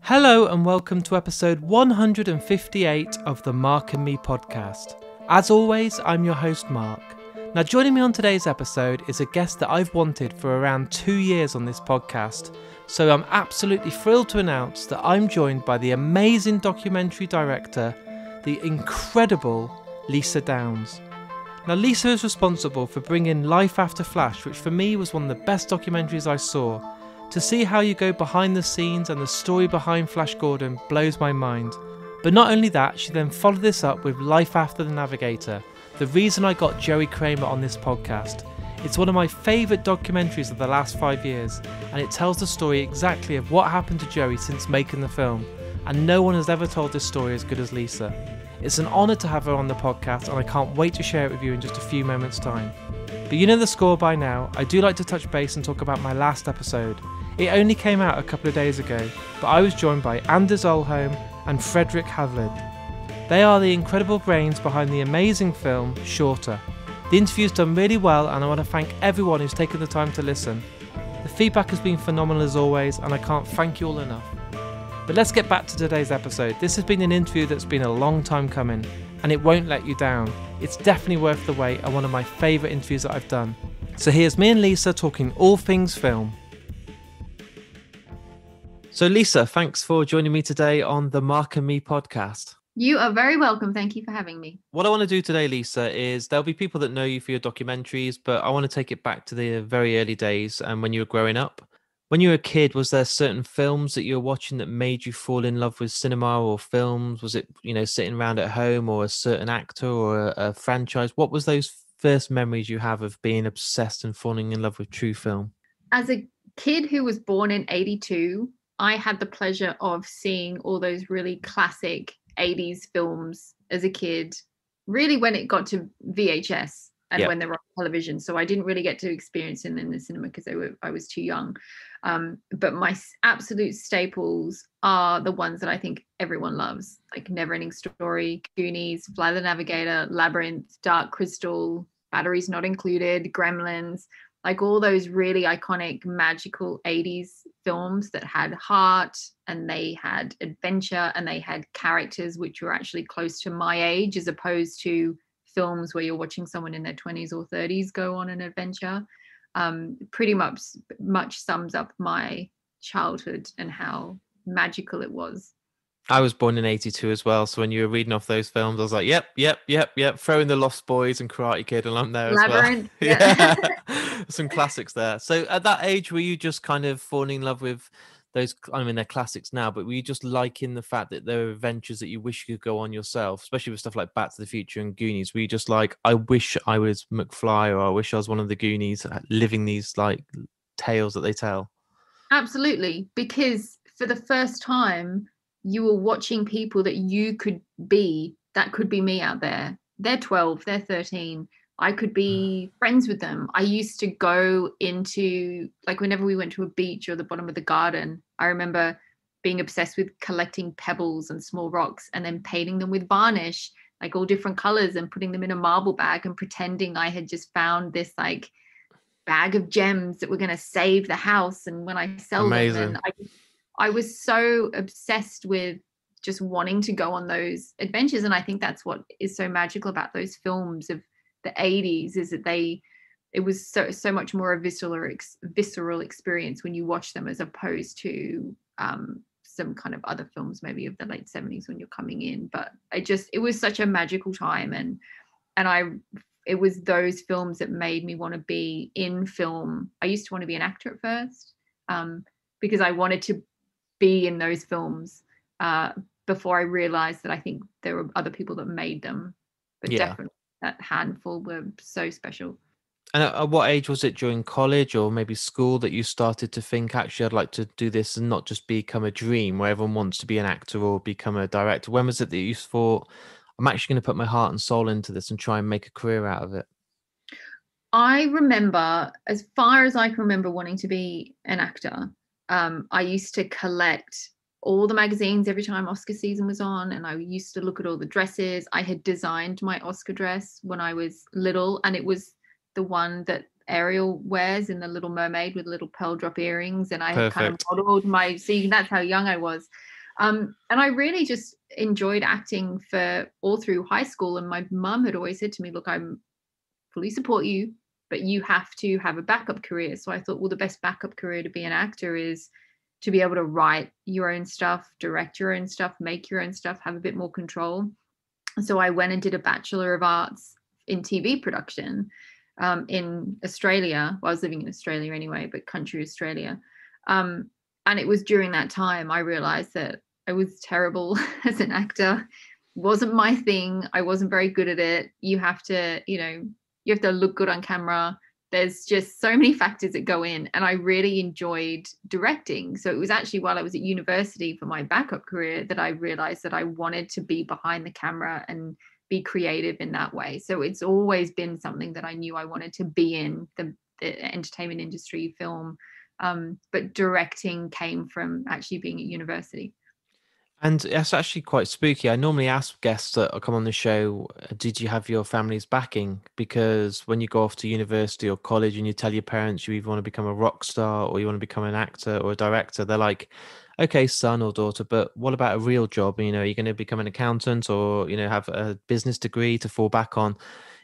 Hello and welcome to episode 158 of the Mark and Me podcast. As always, I'm your host Mark. Now joining me on today's episode is a guest that I've wanted for around 2 years on this podcast, so I'm absolutely thrilled to announce that I'm joined by the amazing documentary director, the incredible Lisa Downs. Now Lisa is responsible for bringing Life After Flash, which for me was one of the best documentaries I saw. To see how you go behind the scenes and the story behind Flash Gordon blows my mind. But not only that, she then followed this up with Life After the Navigator, the reason I got Joey Kramer on this podcast. It's one of my favourite documentaries of the last 5 years, and it tells the story exactly of what happened to Joey since making the film, and no one has ever told this story as good as Lisa. It's an honour to have her on the podcast, and I can't wait to share it with you in just a few moments' time. But you know the score by now. I do like to touch base and talk about my last episode. It only came out a couple of days ago, but I was joined by Anders Olholm and Frederick Havlid. They are the incredible brains behind the amazing film Shorter. The interview's done really well, and I want to thank everyone who's taken the time to listen. The feedback has been phenomenal as always, and I can't thank you all enough. But let's get back to today's episode. This has been an interview that's been a long time coming, and it won't let you down. It's definitely worth the wait and one of my favourite interviews that I've done. So here's me and Lisa talking all things film. So Lisa, thanks for joining me today on the Mark and Me podcast. You are very welcome. Thank you for having me. What I want to do today, Lisa, is there'll be people that know you for your documentaries, but I want to take it back to the very early days and when you were growing up. When you were a kid, was there certain films that you were watching that made you fall in love with cinema or films? Was it, sitting around at home or a certain actor or a franchise? What was those first memories you have of being obsessed and falling in love with true film? As a kid who was born in 82, I had the pleasure of seeing all those really classic 80s films as a kid, really when it got to VHS and when they were on television. So I didn't really get to experience them in the cinema because I was too young. But my absolute staples are the ones that I think everyone loves, like Neverending Story, Goonies, Flight of the Navigator, Labyrinth, Dark Crystal, Batteries Not Included, Gremlins, like all those really iconic, magical 80s films that had heart and they had adventure and they had characters which were actually close to my age, as opposed to films where you're watching someone in their 20s or 30s go on an adventure. Pretty much sums up my childhood and how magical it was. I was born in 82 as well, so when you were reading off those films, I was like, yep, throwing the Lost Boys and Karate Kid along there Labyrinth, as well. Yeah. Some classics there. So at that age, were you just kind of falling in love with those? I mean, they're classics now, but were you just liking the fact that there were adventures that you wish you could go on yourself, especially with stuff like Back to the Future and Goonies? Were you just like, I wish I was McFly, or I wish I was one of the Goonies living these like tales that they tell? Absolutely, because for the first time, you were watching people that you could be. That could be me out there. They're 12, they're 13. I could be friends with them. I used to go into, like, whenever we went to a beach or the bottom of the garden, I remember being obsessed with collecting pebbles and small rocks and then painting them with varnish, like all different colors, and putting them in a marble bag and pretending I had just found this like bag of gems that were going to save the house. And when I sell them, and I was so obsessed with just wanting to go on those adventures. And I think that's what is so magical about those films of the 80s, is that it was so much more a visceral experience when you watch them, as opposed to some kind of other films maybe of the late 70s when you're coming in. But it was such a magical time, and it was those films that made me want to be in film. I used to want to be an actor at first, because I wanted to be in those films before I realized that I think there were other people that made them. But definitely that handful were so special. And at what age was it, during college or maybe school, that you started to think, actually, I'd like to do this and not just become a dream where everyone wants to be an actor or become a director? When was it that you thought, I'm actually going to put my heart and soul into this and try and make a career out of it? I remember, as far as I can remember, wanting to be an actor. I used to collect all the magazines every time Oscar season was on, and I used to look at all the dresses. I had designed my Oscar dress when I was little, and it was the one that Ariel wears in The Little Mermaid with little pearl drop earrings, and I had kind of modeled that's how young I was. And I really just enjoyed acting for all through high school. And my mum had always said to me, look, I'm fully support you, but you have to have a backup career. So I thought, well, the best backup career to be an actor is to be able to write your own stuff, direct your own stuff, make your own stuff, have a bit more control. So I went and did a Bachelor of Arts in TV production in Australia. Well, I was living in Australia anyway, but country Australia. And it was during that time I realized that I was terrible as an actor. Wasn't my thing. I wasn't very good at it. You have to, you have to look good on camera. There's just so many factors that go in. And I really enjoyed directing. So it was actually while I was at university for my backup career that I realized that I wanted to be behind the camera and be creative in that way. So it's always been something that I knew I wanted to be in, the entertainment industry, film. But directing came from actually being at university. And that's actually quite spooky. I normally ask guests that come on the show, did you have your family's backing? Because when you go off to university or college and you tell your parents you either want to become a rock star or you want to become an actor or a director, they're like, okay, son or daughter, but what about a real job? You know, are you going to become an accountant or, have a business degree to fall back on?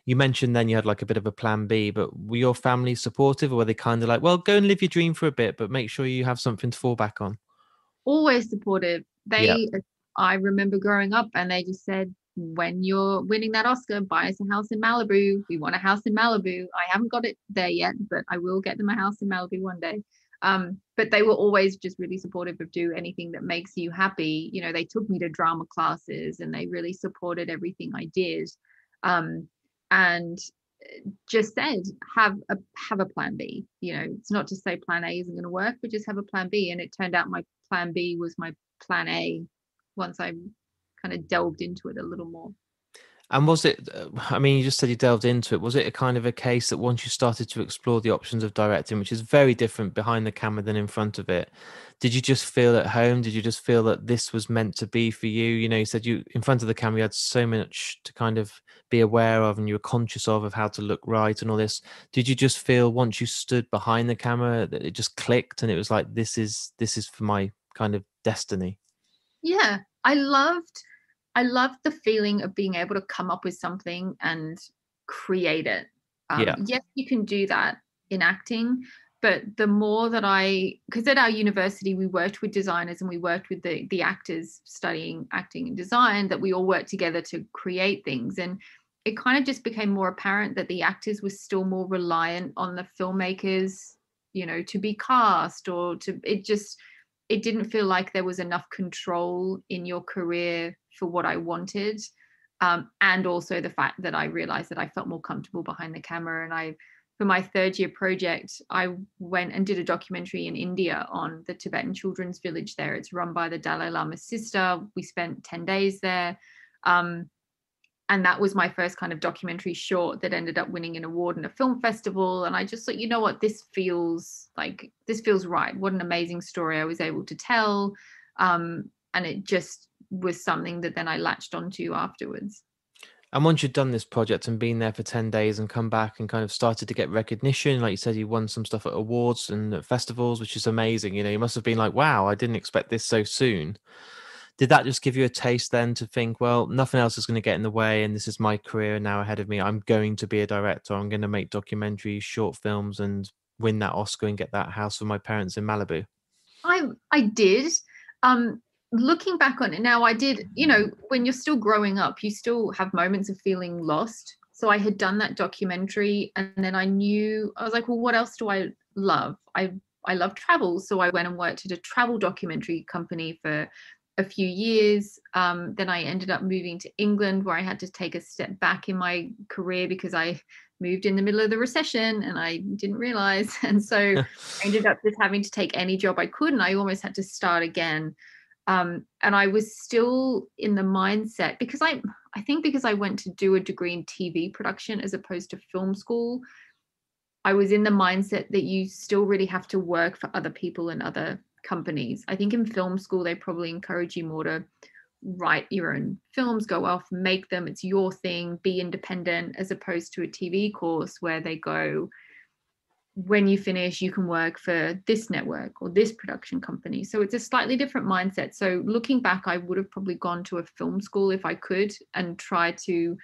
You mentioned then you had like a bit of a plan B, but were your family supportive or were they kind of like, well, go and live your dream for a bit, but make sure you have something to fall back on? Always supportive. Yeah. I remember growing up and they just said, when you're winning that Oscar, buy us a house in Malibu. We want a house in Malibu. I haven't got it there yet, but I will get them a house in Malibu one day. But they were always just really supportive of do anything that makes you happy. They took me to drama classes and they really supported everything I did. And just said, have a plan B. It's not to say plan A isn't going to work, but just have a plan B. And it turned out my plan B was my plan A once I kind of delved into it a little more. And was it, I mean, you just said you delved into it. Was it a kind of a case that once you started to explore the options of directing, which is very different behind the camera than in front of it, did you just feel at home? Did you just feel that this was meant to be for you? You said you, in front of the camera, you had so much to kind of be aware of and you were conscious of how to look right and all this. Did you just feel once you stood behind the camera that it just clicked and it was like, this is for my kind of destiny? Yeah, I loved the feeling of being able to come up with something and create it. Yeah. Yes, you can do that in acting, but the more that because at our university we worked with designers and we worked with the actors studying acting and design, that we all worked together to create things, and it kind of just became more apparent that the actors were still more reliant on the filmmakers, to be cast or to it didn't feel like there was enough control in your career for what I wanted. And also the fact that I realized that I felt more comfortable behind the camera. And for my third year project, I went and did a documentary in India on the Tibetan children's village there. It's run by the Dalai Lama's sister. We spent 10 days there. And that was my first kind of documentary short that ended up winning an award in a film festival. And I just thought, you know what, this feels right. What an amazing story I was able to tell. And it just was something that then I latched onto afterwards. And once you'd done this project and been there for 10 days and come back and kind of started to get recognition, like you said, you won some stuff at awards and at festivals, which is amazing. You must have been like, wow, I didn't expect this so soon. Did that just give you a taste then to think, well, nothing else is going to get in the way and this is my career now ahead of me. I'm going to be a director. I'm going to make documentaries, short films and win that Oscar and get that house for my parents in Malibu? I did. Looking back on it now, I did, when you're still growing up, you still have moments of feeling lost. So I had done that documentary and then I was like, well, what else do I love? I love travel. So I went and worked at a travel documentary company for a few years. Then I ended up moving to England where I had to take a step back in my career because I moved in the middle of the recession and I didn't realize. And so I ended up just having to take any job I could and I almost had to start again. And I was still in the mindset because I think because I went to do a degree in TV production as opposed to film school, I was in the mindset that you still really have to work for other people and other companies. I think in film school, they probably encourage you more to write your own films, go off, make them, it's your thing, be independent, as opposed to a TV course where they go, when you finish, you can work for this network or this production company. So it's a slightly different mindset. So looking back, I would have probably gone to a film school if I could and try to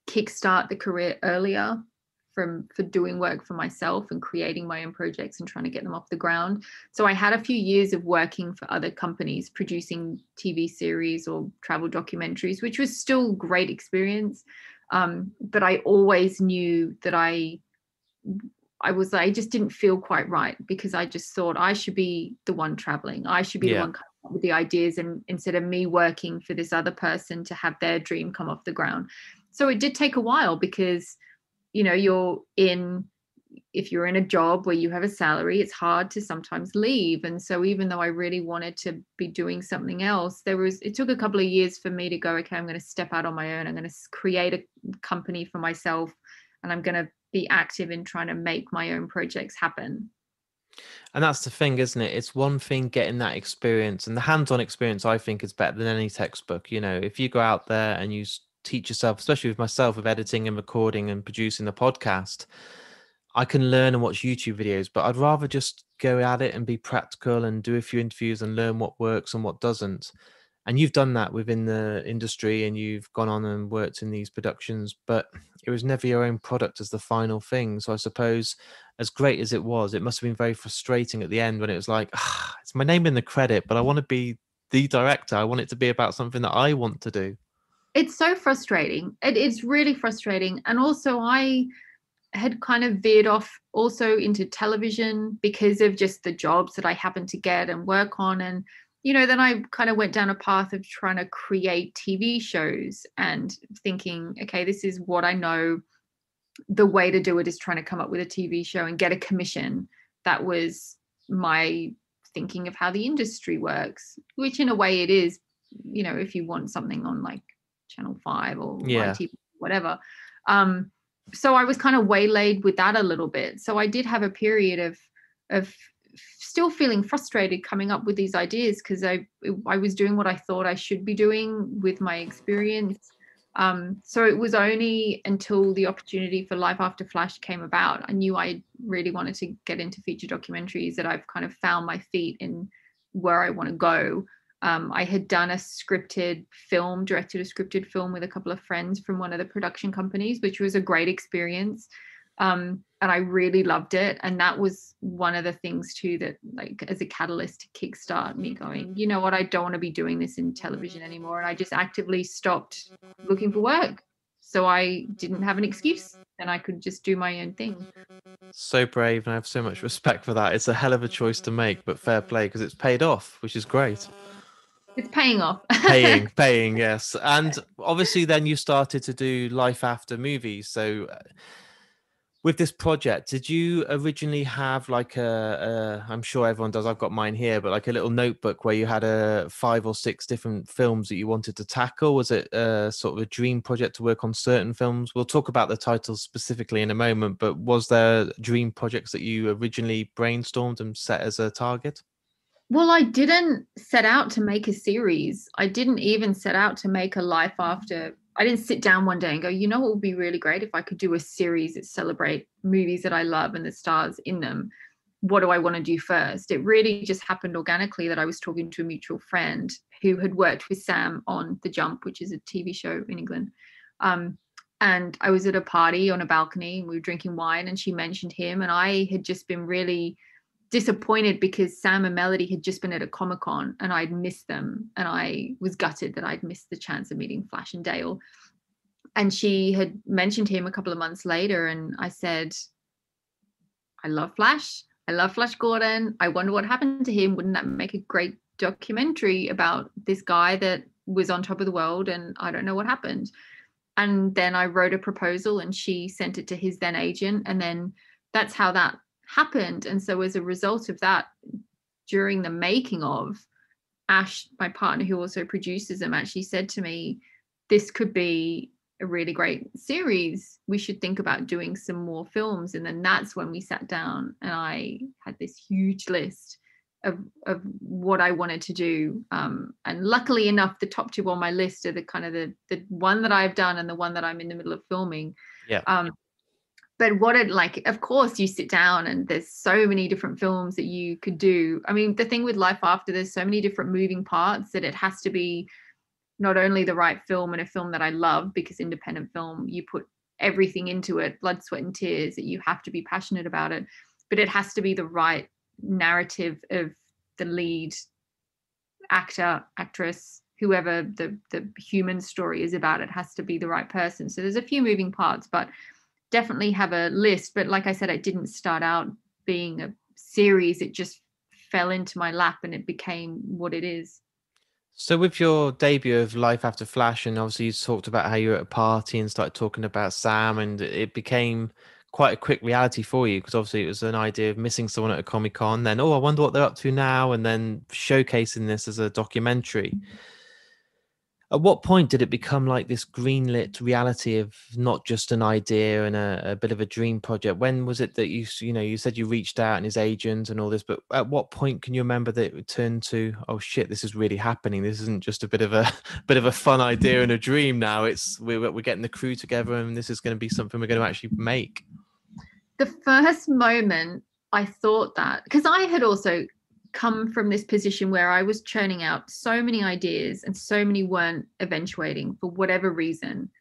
kickstart the career earlier for doing work for myself and creating my own projects and trying to get them off the ground. So I had a few years of working for other companies, producing TV series or travel documentaries, which was still great experience. But I always knew that I just didn't feel quite right, because I just thought I should be the one traveling. I should be the Yeah. one coming up with the ideas, and instead of me working for this other person to have their dream come off the ground. So it did take a while, because if you're in a job where you have a salary, it's hard to sometimes leave. And so even though I really wanted to be doing something else, it took a couple of years for me to go, okay, I'm going to step out on my own. I'm going to create a company for myself, and I'm going to be active in trying to make my own projects happen. And that's the thing, isn't it? It's one thing getting that experience, and the hands-on experience, I think, is better than any textbook. If you go out there and you teach yourself, especially with myself, with editing and recording and producing the podcast, I can learn and watch YouTube videos, but I'd rather just go at it and be practical and do a few interviews and learn what works and what doesn't. And you've done that within the industry, and you've gone on and worked in these productions, but it was never your own product as the final thing. So I suppose, as great as it was, it must have been very frustrating at the end when it was like, it's my name in the credit, but I want to be the director. I want it to be about something that I want to do. It's so frustrating. It's really frustrating. And also I had kind of veered off also into television because of just the jobs that I happened to get and work on. And, then I kind of went down a path of trying to create TV shows and thinking, okay, this is what I know. The way to do it is trying to come up with a TV show and get a commission. That was my thinking of how the industry works, which in a way it is, if you want something on like Channel 5 or Yeah. ITV, whatever. So I was kind of waylaid with that a little bit. So I did have a period of still feeling frustrated coming up with these ideas, because I was doing what I thought I should be doing with my experience. So it was only until the opportunity for Life After Flash came about, I knew I really wanted to get into feature documentaries, that I've kind of found my feet in where I want to go. I had done directed a scripted film with a couple of friends from one of the production companies, which was a great experience. And I really loved it. And that was one of the things too, that like as a catalyst to kickstart me going, you know what, I don't want to be doing this in television anymore. And I just actively stopped looking for work. So I didn't have an excuse, and I could just do my own thing. So brave, and I have so much respect for that. It's a hell of a choice to make, but fair play, because it's paid off, which is great. It's paying off. paying, yes. And obviously then you started to do life after movies. So with this project, did you originally have like I'm sure everyone does, I've got mine here, but like a little notebook where you had 5 or 6 different films that you wanted to tackle? Was it sort of a dream project to work on certain films? We'll talk about the titles specifically in a moment, but was there dream projects that you originally brainstormed and set as a target? Well, I didn't set out to make a series. I didn't even set out to make a life after. I didn't sit down one day and go, you know what would be really great if I could do a series that celebrate movies that I love and the stars in them. What do I want to do first? It really just happened organically that I was talking to a mutual friend who had worked with Sam on The Jump, which is a TV show in England. And I was at a party on a balcony and we were drinking wine, and she mentioned him, and I had just been really disappointed because Sam and Melody had just been at a Comic-Con and I'd missed them, and I was gutted that I'd missed the chance of meeting Flash and Dale. And she had mentioned him a couple of months later, and I said, I love Flash. I love Flash Gordon. I wonder what happened to him. Wouldn't that make a great documentary about this guy that was on top of the world and I don't know what happened? And then I wrote a proposal and she sent it to his then agent. And then that's how that happened. And so as a result of that, during the making of, Ash, my partner who also produces them, actually said to me, this could be a really great series. We should think about doing some more films. And then that's when we sat down and I had this huge list of what I wanted to do. And luckily enough, the top 2 on my list are the kind of the one that I've done and the one that I'm in the middle of filming. Yeah. But what it like, of course, you sit down and there's so many different films that you could do. I mean, the thing with Life After, there's so many different moving parts that it has to be not only the right film and a film that I love, because independent film, you put everything into it, blood, sweat, and tears, that you have to be passionate about it, but it has to be the right narrative of the lead actor, actress, whoever the human story is about. It has to be the right person. So there's a few moving parts, but definitely have a list. But like I said, it didn't start out being a series. It just fell into my lap and it became what it is. So with your debut of Life After Flash, and obviously you talked about how you were at a party and started talking about Sam, and it became quite a quick reality for you, because obviously it was an idea of missing someone at a Comic-Con, then, oh, I wonder what they're up to now, and then showcasing this as a documentary. At what point did it become like this greenlit reality of not just an idea and a bit of a dream project? When was it that you said you reached out and his agent and all this, but at what point can you remember that it turned to, oh shit, this is really happening? This isn't just a bit of a bit of a fun idea and a dream now. We're getting the crew together and this is going to be something we're going to actually make. The first moment I thought that, because I had also come from this position where I was churning out so many ideas and so many weren't eventuating for whatever reason.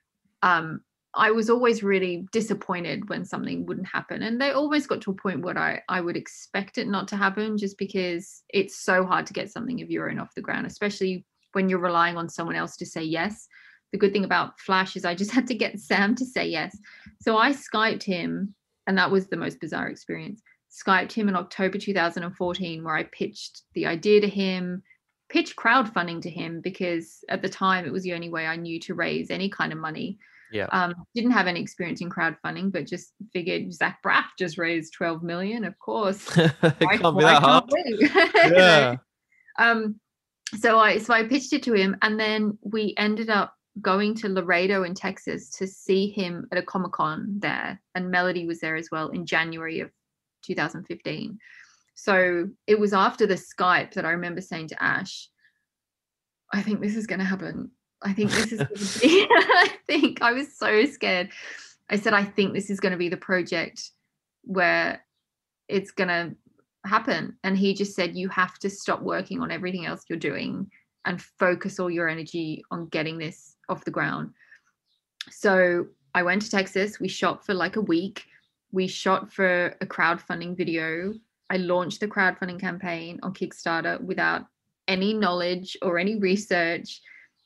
I was always really disappointed when something wouldn't happen. And they almost got to a point where I would expect it not to happen, just because it's so hard to get something of your own off the ground, especially when you're relying on someone else to say yes. The good thing about Flash is I just had to get Sam to say yes. So I Skyped him, and that was the most bizarre experience. Skyped him in October 2014, where I pitched the idea to him, pitched crowdfunding to him, because at the time it was the only way I knew to raise any kind of money. Yeah. Didn't have any experience in crowdfunding, but just figured Zach Braff just raised 12 million. Of course. It can't be that hard. Yeah. So I pitched it to him, and then we ended up going to Laredo in Texas to see him at a Comic-Con there, and Melody was there as well in January of 2015. So it was after the Skype that I remember saying to Ash, I think this is going to happen. I think this is going to be, I think I was so scared. I said, I think this is going to be the project where it's going to happen. And he just said, you have to stop working on everything else you're doing and focus all your energy on getting this off the ground. So I went to Texas. We shot for like a week. We shot for a crowdfunding video. I launched the crowdfunding campaign on Kickstarter without any knowledge or any research.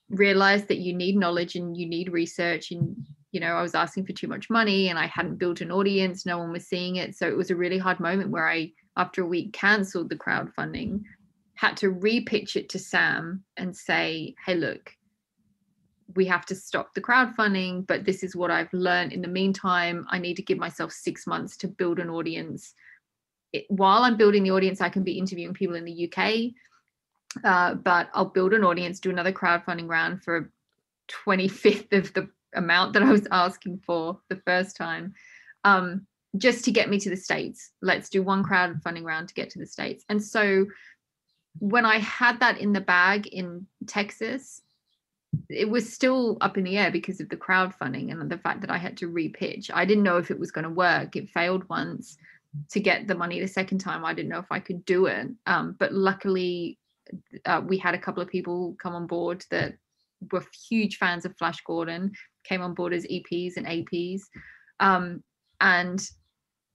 Realized that you need knowledge and you need research. And, I was asking for too much money and I hadn't built an audience. No one was seeing it. So it was a really hard moment where I, after a week, canceled the crowdfunding, had to repitch it to Sam and say, hey, look, we have to stop the crowdfunding, but this is what I've learned in the meantime. I need to give myself 6 months to build an audience. While I'm building the audience, I can be interviewing people in the UK, but I'll build an audience, do another crowdfunding round for 25th of the amount that I was asking for the first time, just to get me to the States. Let's do one crowdfunding round to get to the States. And so when I had that in the bag in Texas, it was still up in the air because of the crowdfunding and the fact that I had to repitch. I didn't know if it was going to work. It failed once. To get the money the second time, I didn't know if I could do it. But luckily, we had a couple of people come on board that were huge fans of Flash Gordon, came on board as EPs and APs. And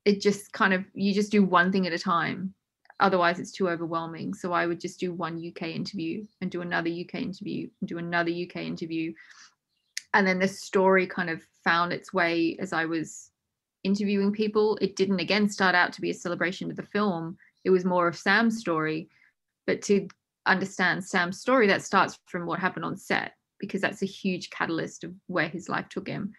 it just kind of, you just do one thing at a time. Otherwise it's too overwhelming. So I would just do one UK interview and do another UK interview and do another UK interview. And then the story kind of found its way as I was interviewing people. It didn't again start out to be a celebration of the film. It was more of Sam's story. But to understand Sam's story, that starts from what happened on set, because that's a huge catalyst of where his life took him.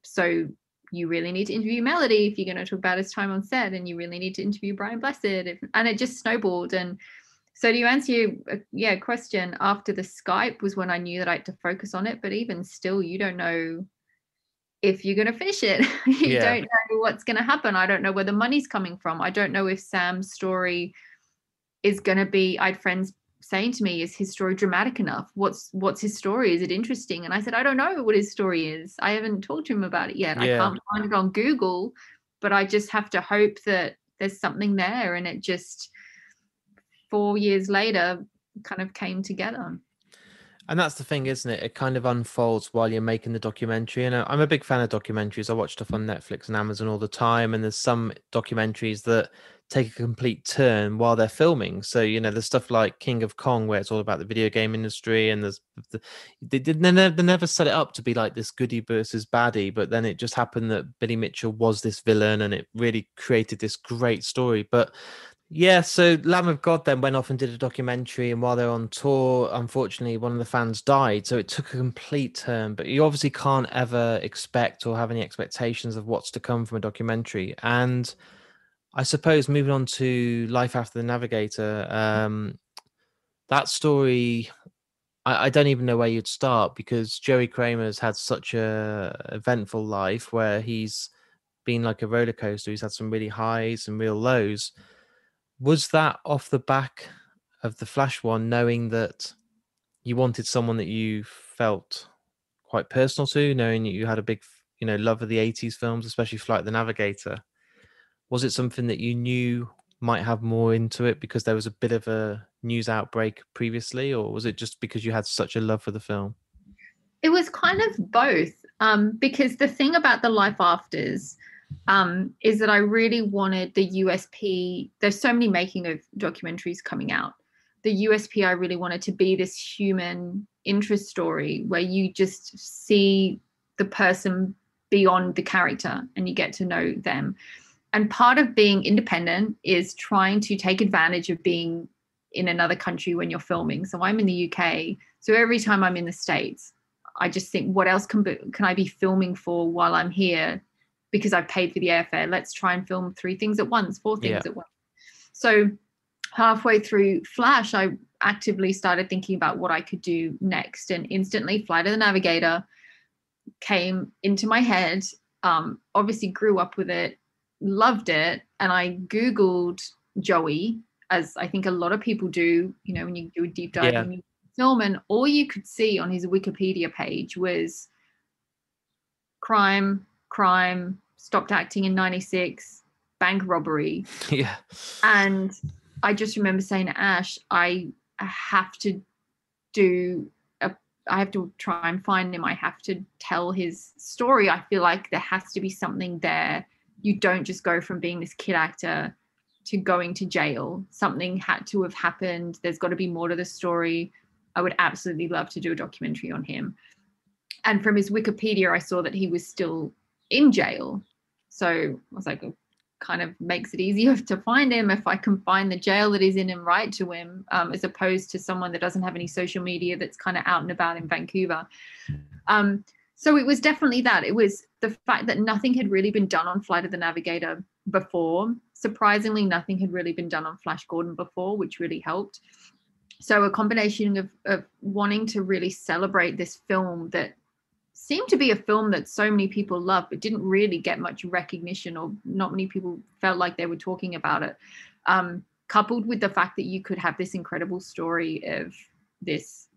So you really need to interview Melody if you're going to talk about his time on set, and you really need to interview Brian Blessed, and it just snowballed. And so to answer your question, after the Skype was when I knew that I had to focus on it. But even still, you don't know if you're going to finish it. You don't know what's going to happen. I don't know where the money's coming from. I don't know if Sam's story is going to be, I had friends saying to me, is his story dramatic enough? What's his story? Is it interesting? And I said, I don't know what his story is. I haven't talked to him about it yet. I Yeah. can't find it on Google, but I just have to hope that there's something there. And it just 4 years later kind of came together. And that's the thing, isn't it? It kind of unfolds while you're making the documentary. And I'm a big fan of documentaries. I watch stuff on Netflix and Amazon all the time. And there's some documentaries that take a complete turn while they're filming. So, there's stuff like King of Kong, where it's all about the video game industry. And they never set it up to be like this goodie versus baddie. But then it just happened that Billy Mitchell was this villain, and it really created this great story. But yeah, so Lamb of God then went off and did a documentary, and while they were on tour, unfortunately, one of the fans died. So it took a complete turn. But you obviously can't ever expect or have any expectations of what's to come from a documentary. And I suppose moving on to Life After the Navigator, that story, I don't even know where you'd start, because Joey Kramer's had such a eventful life where he's been like a roller coaster. He's had some really highs and real lows. Was that off the back of the Flash one, knowing that you wanted someone that you felt quite personal to, knowing that you had a big, love of the 80s films, especially Flight the Navigator? Was it something that you knew might have more into it because there was a bit of a news outbreak previously, or was it just because you had such a love for the film? It was kind of both, because the thing about the Life Afters is that I really wanted the USP. There's so many making of documentaries coming out. The USP I really wanted to be this human interest story where you just see the person beyond the character and you get to know them. And part of being independent is trying to take advantage of being in another country when you're filming. So I'm in the UK. So every time I'm in the States, I just think, what else can I be filming for while I'm here? Because I've paid for the airfare. Let's try and film 3 things at once, 4 things at once. So halfway through Flash, I actively started thinking about what I could do next. And instantly Flight of the Navigator came into my head. Obviously grew up with it, loved it. And I Googled Joey, as I think a lot of people do, when you do a deep dive in your film, and all you could see on his Wikipedia page was crime, stopped acting in 96, bank robbery. Yeah. And I just remember saying to Ash, I have to try and find him. I have to tell his story. I feel like there has to be something there. You don't just go from being this kid actor to going to jail. Something had to have happened. There's got to be more to the story. I would absolutely love to do a documentary on him. And from his Wikipedia, I saw that he was still in jail. So I was like, it kind of makes it easier to find him if I can find the jail that he's in and write to him, as opposed to someone that doesn't have any social media, that's kind of out and about in Vancouver. So it was definitely that. It was the fact that nothing had really been done on Flight of the Navigator before. Surprisingly, nothing had really been done on Flash Gordon before, which really helped. So a combination of wanting to really celebrate this film that seemed to be a film that so many people loved, but didn't really get much recognition, or not many people felt like they were talking about it. Coupled with the fact that you could have this incredible story of this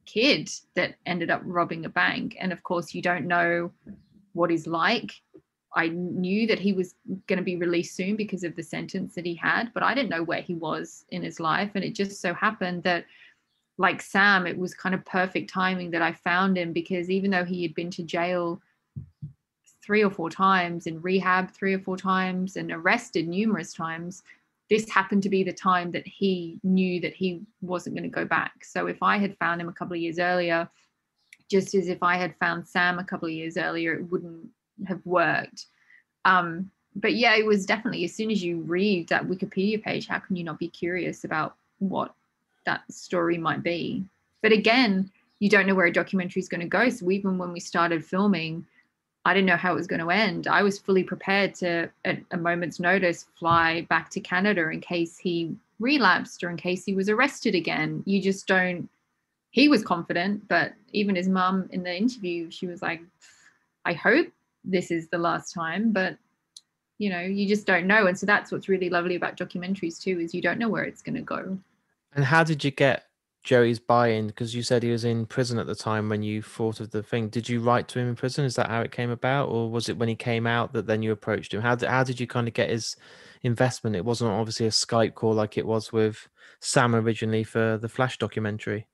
kid that ended up robbing a bank. And of course, you don't know what he's like. I knew that he was going to be released soon because of the sentence that he had, but I didn't know where he was in his life. And it just so happened that, like Sam, it was kind of perfect timing that I found him, because even though he had been to jail 3 or 4 times, in rehab 3 or 4 times, and arrested numerous times, this happened to be the time that he knew that he wasn't going to go back. So if I had found him a couple of years earlier, just as if I had found Sam a couple of years earlier, it wouldn't have worked. But yeah, it was definitely, as soon as you read that Wikipedia page, how can you not be curious about what that story might be? But again, you don't know where a documentary is going to go. So even when we started filming, I didn't know how it was going to end. I was fully prepared to, at a moment's notice, fly back to Canada in case he relapsed or in case he was arrested again. You just don't. He was confident, but even his mum in the interview, she was like, I hope this is the last time, but you just don't know. And so that's what's really lovely about documentaries too, is you don't know where it's going to go. And how did you get Joey's buy-in? Because you said he was in prison at the time when you thought of the thing. Did you write to him in prison? Is that how it came about, or was it when he came out that then you approached him? How did you kind of get his investment? It wasn't obviously a Skype call like it was with Sam originally for the Flash documentary.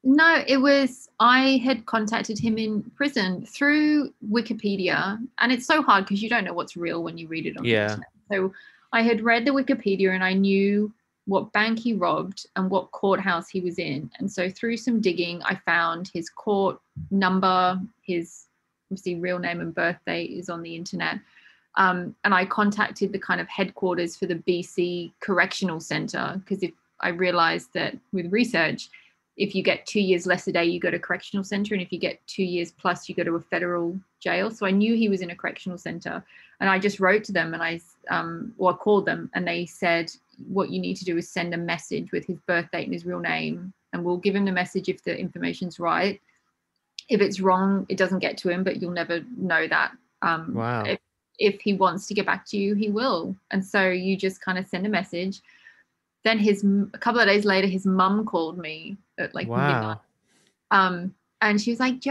No, it was, I had contacted him in prison through Wikipedia. And it's so hard because you don't know what's real when you read it on the Yeah. internet. So I had read the Wikipedia and I knew what bank he robbed and what courthouse he was in. And so through some digging, I found his court number, his obviously real name and birthday is on the internet. And I contacted the kind of headquarters for the BC Correctional Centre, because if I realized that with research, if you get 2 years less a day, you go to correctional centre. And if you get 2 years plus, you go to a federal jail. So I knew he was in a correctional centre. And I just wrote to them and I called them and they said, what you need to do is send a message with his birth date and his real name. And we'll give him the message if the information's right. If it's wrong, it doesn't get to him, but you'll never know that. Wow. If he wants to get back to you, he will. And so you just kind of send a message. Then a couple of days later, his mum called me at like midnight. Wow. And she was like,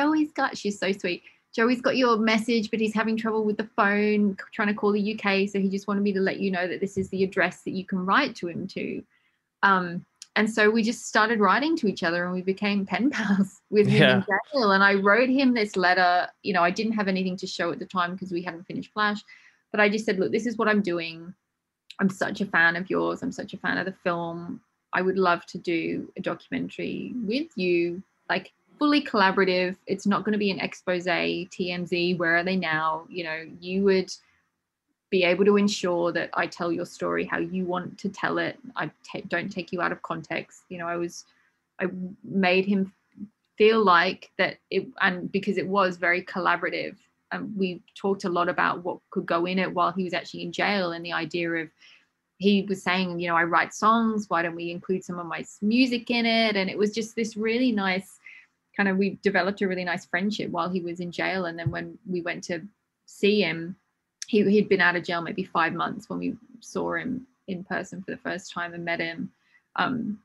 she's so sweet. Joey's got your message, but he's having trouble with the phone, trying to call the UK. So he just wanted me to let you know that this is the address that you can write to him to. And so we just started writing to each other and we became pen pals with him in jail. And I wrote him this letter. You know, I didn't have anything to show at the time because we hadn't finished Flash, but I just said, look, this is what I'm doing. I'm such a fan of yours. I'm such a fan of the film. I would love to do a documentary with you, like fully collaborative. It's not going to be an expose, TMZ, where are they now? You know, you would be able to ensure that I tell your story how you want to tell it. I don't take you out of context. You know, I made him feel like that and because it was very collaborative. We talked a lot about what could go in it while he was actually in jail, and the idea of, he was saying, you know, I write songs, why don't we include some of my music in it? And it was just this really nice kind of, we developed a really nice friendship while he was in jail. And then when we went to see him, he'd been out of jail maybe 5 months when we saw him in person for the first time and met him.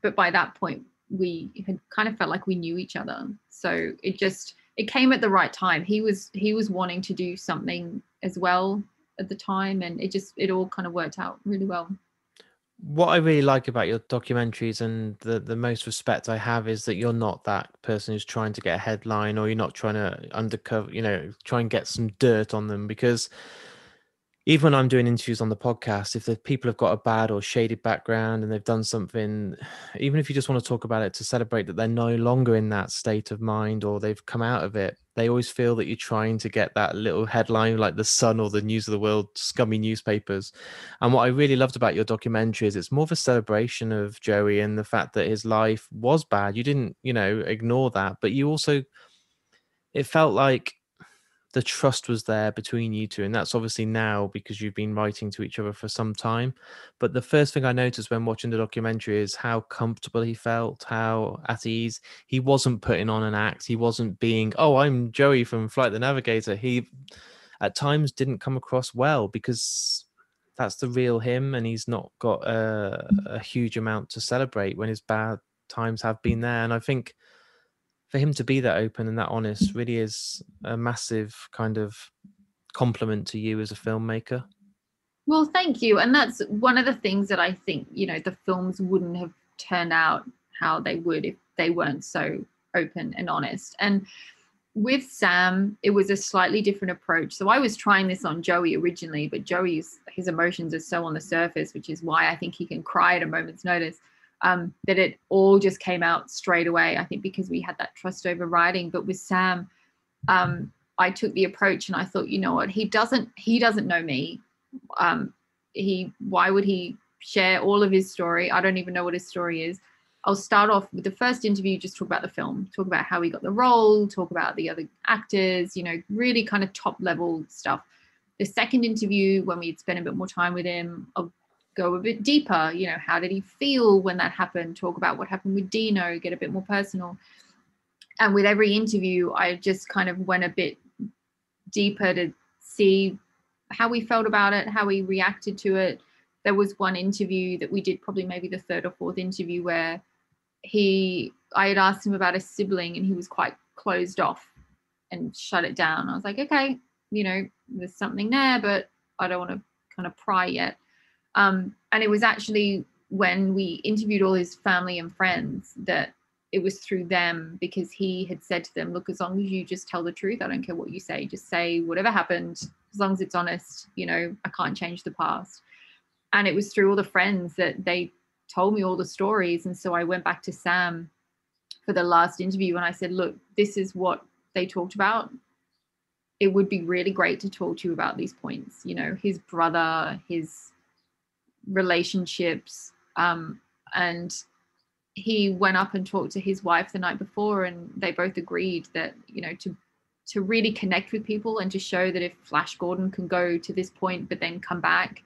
But by that point, we had kind of felt like we knew each other. So it came at the right time. He was wanting to do something as well at the time, and it all kind of worked out really well. What I really like about your documentaries, and the most respect I have, is that you're not that person who's trying to get a headline, or you're not trying to undercover, try and get some dirt on them. Because even when I'm doing interviews on the podcast, if the people have got a bad or shaded background and they've done something, even if you just want to talk about it to celebrate that they're no longer in that state of mind or they've come out of it, they always feel that you're trying to get that little headline like the Sun or the News of the World, scummy newspapers. And what I really loved about your documentary is it's more of a celebration of Joey and the fact that his life was bad. You didn't, ignore that, but you also, it felt like the trust was there between you two, and that's obviously now because you've been writing to each other for some time. But the first thing I noticed when watching the documentary is how comfortable he felt, how at ease. He wasn't putting on an act. He wasn't being, oh, I'm Joey from Flight the Navigator. He at times didn't come across well because that's the real him, and he's not got a huge amount to celebrate when his bad times have been there. And I think for him to be that open and that honest really is a massive kind of compliment to you as a filmmaker. Well, thank you. And that's one of the things that I think, the films wouldn't have turned out how they would if they weren't so open and honest. And with Sam, it was a slightly different approach. So I was trying this on Joey originally, but his emotions are so on the surface, which is why I think he can cry at a moment's notice, that it all just came out straight away. I think because we had that trust over writing. But with Sam, I took the approach and I thought, you know what, he doesn't know me. Why would he share all of his story? I don't even know what his story is. I'll start off with the first interview, just talk about the film, talk about how he got the role, talk about the other actors, really kind of top level stuff. The second interview, when we'd spent a bit more time with him, I'll go a bit deeper, how did he feel when that happened, talk about what happened with Dino, get a bit more personal. And with every interview, I just kind of went a bit deeper to see how we felt about it, how we reacted to it. There was one interview that we did, probably maybe the third or fourth interview, where he I had asked him about a sibling and he was quite closed off and shut it down. I was like, okay, there's something there, but I don't want to kind of pry yet. And it was actually when we interviewed all his family and friends that it was through them, because he had said to them, look, as long as you just tell the truth, I don't care what you say, just say whatever happened, as long as it's honest, I can't change the past. And it was through all the friends that they told me all the stories. And so I went back to Sam for the last interview and I said, look, this is what they talked about. It would be really great to talk to you about these points, his brother, his relationships. And he went up and talked to his wife the night before, and they both agreed that, to really connect with people and to show that if Flash Gordon can go to this point but then come back,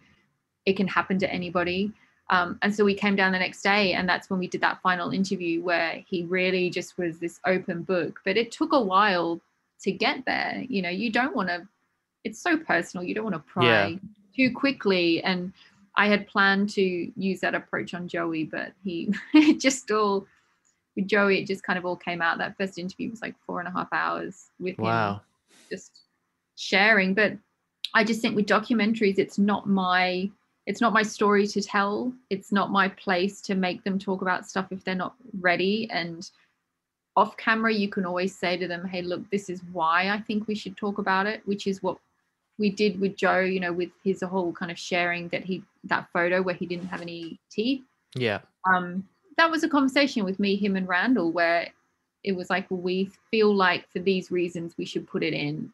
it can happen to anybody. And so we came down the next day, and that's when we did that final interview where he really just was this open book. But it took a while to get there. You don't want to, it's so personal. You don't want to pry too quickly. And I had planned to use that approach on Joey, but it just all, with Joey, it just kind of all came out. That first interview was like 4.5 hours with him just sharing. But I just think with documentaries, it's not my story to tell. It's not my place to make them talk about stuff if they're not ready. And off camera, you can always say to them, hey, look, this is why I think we should talk about it, which is what we did with Joe, with his whole kind of sharing that photo where he didn't have any teeth. Yeah. That was a conversation with me, him and Randall, where it was like, well, we feel like for these reasons we should put it in.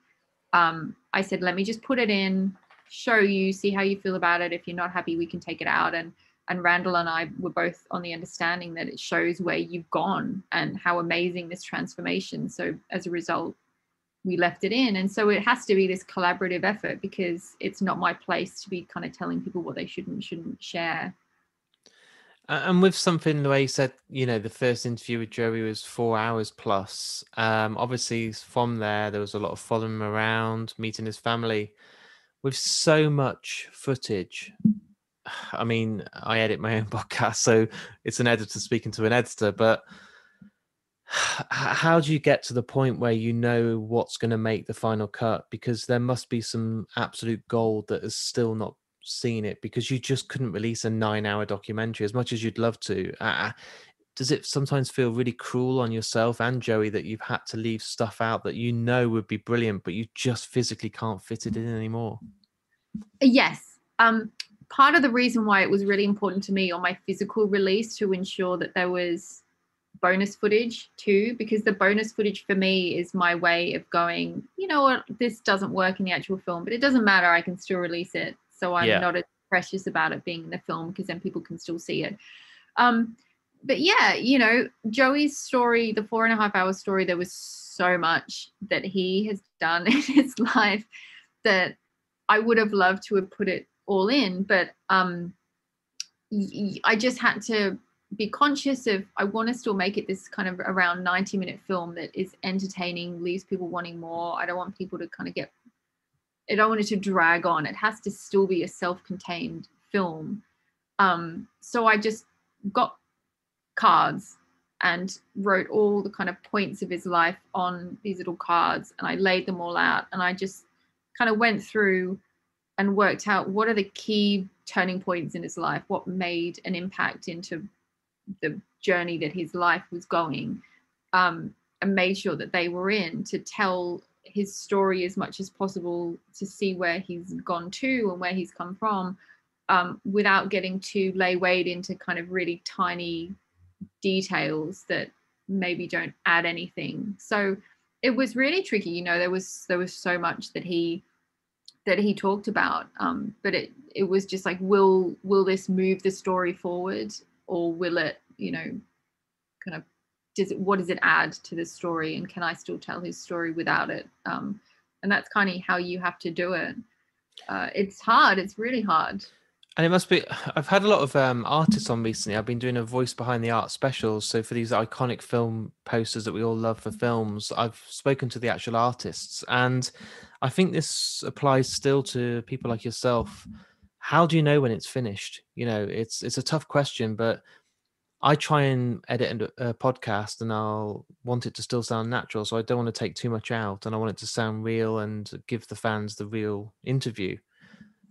I said, let me just put it in, show you, see how you feel about it. If you're not happy, we can take it out. And Randall and I were both on the understanding that it shows where you've gone and how amazing this transformation. So as a result, we left it in. And so it has to be this collaborative effort, because it's not my place to be kind of telling people what they should and shouldn't share. And with something the way you said, the first interview with Joey was 4 hours plus. Obviously from there was a lot of following him around, meeting his family. With so much footage, I mean, I edit my own podcast, so it's an editor speaking to an editor, but how do you get to the point where you know what's going to make the final cut? Because there must be some absolute gold that is still not seen it, because you just couldn't release a 9-hour documentary as much as you'd love to. Does it sometimes feel really cruel on yourself and Joey that you've had to leave stuff out that would be brilliant, but you just physically can't fit it in anymore? Yes. Part of the reason why it was really important to me on my physical release to ensure that there was bonus footage too, because the bonus footage for me is my way of going, you know what, this doesn't work in the actual film, but it doesn't matter, I can still release it. So I'm not as precious about it being in the film, because then people can still see it. But yeah, Joey's story, the 4.5 hour story, there was so much that he has done in his life that I would have loved to have put it all in, but I just had to be conscious of, I want to still make it this kind of around 90-minute film that is entertaining, leaves people wanting more. I don't want people to kind of I don't want it to drag on. It has to still be a self-contained film. So I just got cards and wrote all the kind of points of his life on these little cards, and I laid them all out, and I just kind of went through and worked out what are the key turning points in his life, what made an impact into the journey that his life was going, and made sure that they were in to tell his story as much as possible, to see where he's gone to and where he's come from, without getting too laid into kind of really tiny details that maybe don't add anything. So it was really tricky. There was so much that he talked about, but it was just like, will this move the story forward, or will it, kind of, what does it add to the story, and can I still tell his story without it? And that's kind of how you have to do it. It's hard. It's really hard. And it must be, I've had a lot of artists on recently. I've been doing a voice behind the art specials. So for these iconic film posters that we all love for films, I've spoken to the actual artists. And I think this applies still to people like yourself. How do you know when it's finished? It's a tough question, but I try and edit a podcast, and I'll want it to still sound natural. So I don't want to take too much out, and I want it to sound real and give the fans the real interview.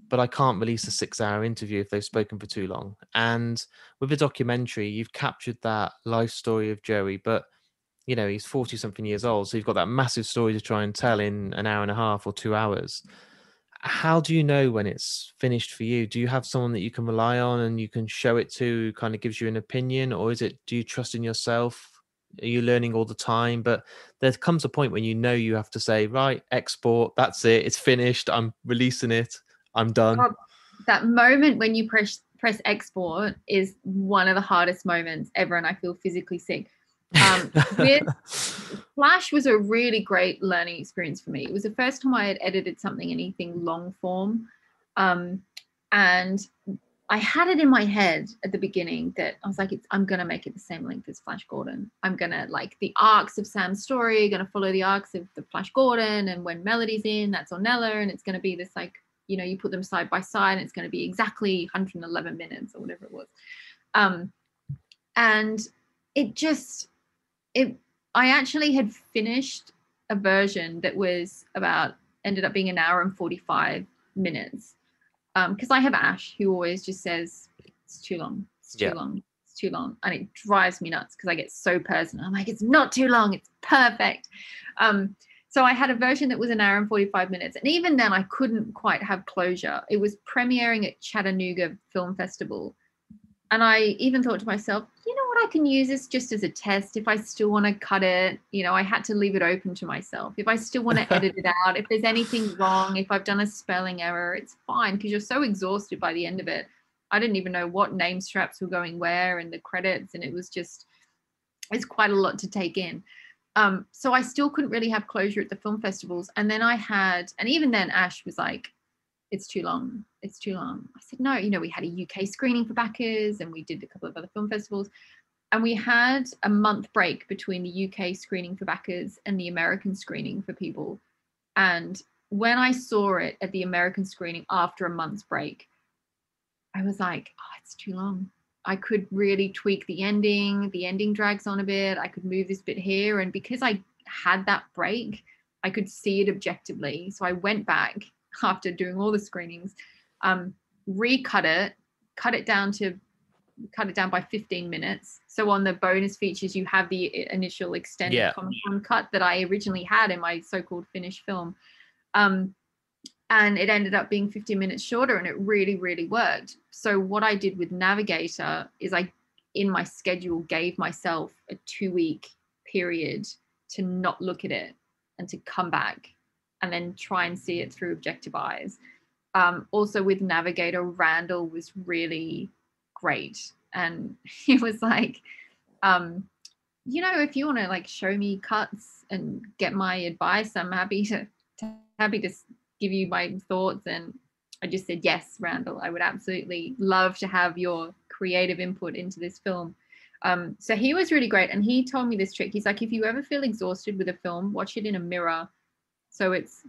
But I can't release a 6-hour interview if they've spoken for too long. And with a documentary, you've captured that life story of Joey, but he's 40 something years old. So you've got that massive story to try and tell in an hour and a half or 2 hours. How do you know when it's finished for you? Do you have someone that you can rely on and you can show it to, who kind of gives you an opinion? Or do you trust in yourself? Are you learning all the time? But there comes a point when you have to say, right, export, that's it, it's finished, I'm releasing it, I'm done. Oh, that moment when you press export is one of the hardest moments ever, and I feel physically sick. With Flash was a really great learning experience for me. It was the first time I had edited anything long form. And I had it in my head at the beginning that I was like, I'm going to make it the same length as Flash Gordon. I'm going to, like, the arcs of Sam's story are going to follow the arcs of the Flash Gordon. And when Melody's in, that's Ornella. And it's going to be this, like, you put them side by side and it's going to be exactly 111 minutes or whatever it was. And I actually had finished a version that ended up being an hour and 45 minutes. Because I have Ash, who always just says, it's too long, it's too long, it's too long. And it drives me nuts because I get so personal. I'm like, it's not too long, it's perfect. So I had a version that was an hour and 45 minutes. And even then I couldn't quite have closure. It was premiering at Chattanooga Film Festival. And I even thought to myself, you know what, I can use this just as a test. If I still want to cut it, I had to leave it open to myself. If I still want to edit it out, if there's anything wrong, if I've done a spelling error, it's fine, because you're so exhausted by the end of it. I didn't even know what name straps were going where and the credits. And it's quite a lot to take in. So I still couldn't really have closure at the film festivals. And then and even then Ash was like, it's too long, it's too long. I said, no, we had a UK screening for backers and we did a couple of other film festivals. And we had a month break between the UK screening for backers and the American screening for people. And when I saw it at the American screening after a month's break, I was like, oh, it's too long. I could really tweak the ending. The ending drags on a bit. I could move this bit here. And because I had that break, I could see it objectively. So I went back after doing all the screenings, recut it, cut it down by 15 minutes. So on the bonus features, you have the initial extended Comic-Con cut that I originally had in my so-called finished film. And it ended up being 15 minutes shorter, and it really, really worked. So what I did with Navigator is in my schedule, gave myself a 2-week period to not look at it and to come back and then try and see it through objective eyes. Also with Navigator, Randall was really great. And he was like, if you want to show me cuts and get my advice, I'm happy to give you my thoughts. And I just said, yes, Randall, I would absolutely love to have your creative input into this film. So he was really great. And he told me this trick. He's like, if you ever feel exhausted with a film, watch it in a mirror. So it's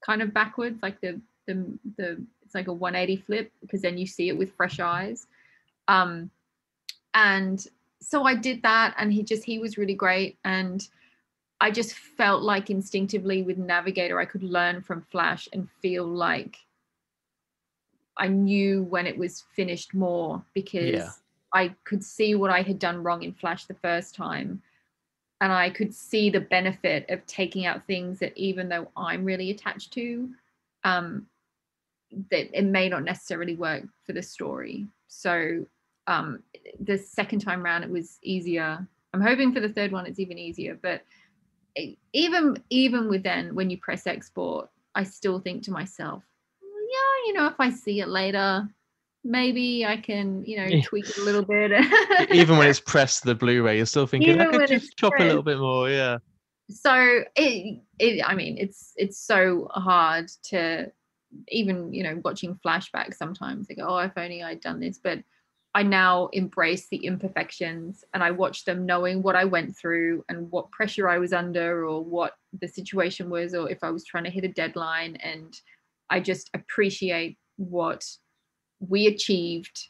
kind of backwards, like it's like a 180 flip, because then you see it with fresh eyes. And so I did that, and he was really great. And I just felt like instinctively with Navigator, I could learn from Flash and feel like I knew when it was finished more, because I could see what I had done wrong in Flash the first time. And I could see the benefit of taking out things that, even though I'm really attached to, that it may not necessarily work for the story. So the second time around, it was easier. I'm hoping for the third one, it's even easier. But even with then, when you press export, I still think to myself, yeah, if I see it later, maybe I can, tweak it a little bit. Even when it's pressed to the Blu-ray, you're still thinking, I could just chop a little bit more. Yeah. So it's so hard to even, watching flashbacks sometimes. I go, oh, if only I'd done this. But I now embrace the imperfections, and I watch them knowing what I went through and what pressure I was under, or what the situation was, or if I was trying to hit a deadline. And I just appreciate what we achieved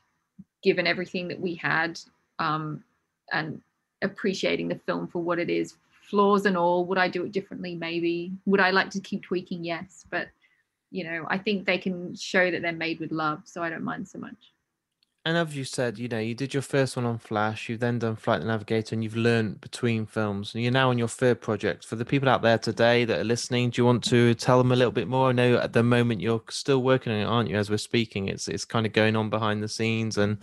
given everything that we had. and appreciating the film for what it is, flaws and all. Would I do it differently? Maybe. Would I like to keep tweaking? Yes. But, I think they can show that they're made with love, so I don't mind so much. And as you said, you did your first one on Flash, you've then done Flight the Navigator, and you've learned between films. And you're now on your third project. For the people out there today that are listening, do you want to tell them a little bit more? I know at the moment you're still working on it, aren't you? As we're speaking, it's kind of going on behind the scenes, and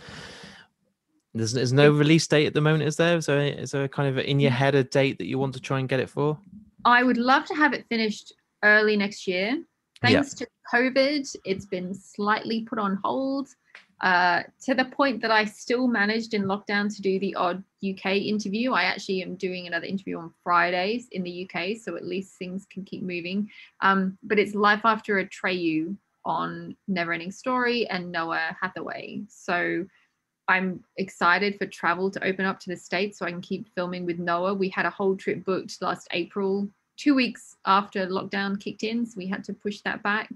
there's no release date at the moment, is there? Is there a kind of in your head a date that you want to try and get it for? I would love to have it finished early next year. Thanks to COVID, it's been slightly put on hold, to the point that I still managed in lockdown to do the odd UK interview. I actually am doing another interview on Fridays in the UK, so at least things can keep moving. But it's Life After Atreyu on Neverending Story and Noah Hathaway. So I'm excited for travel to open up to the States so I can keep filming with Noah. We had a whole trip booked last April, 2 weeks after lockdown kicked in, so we had to push that back.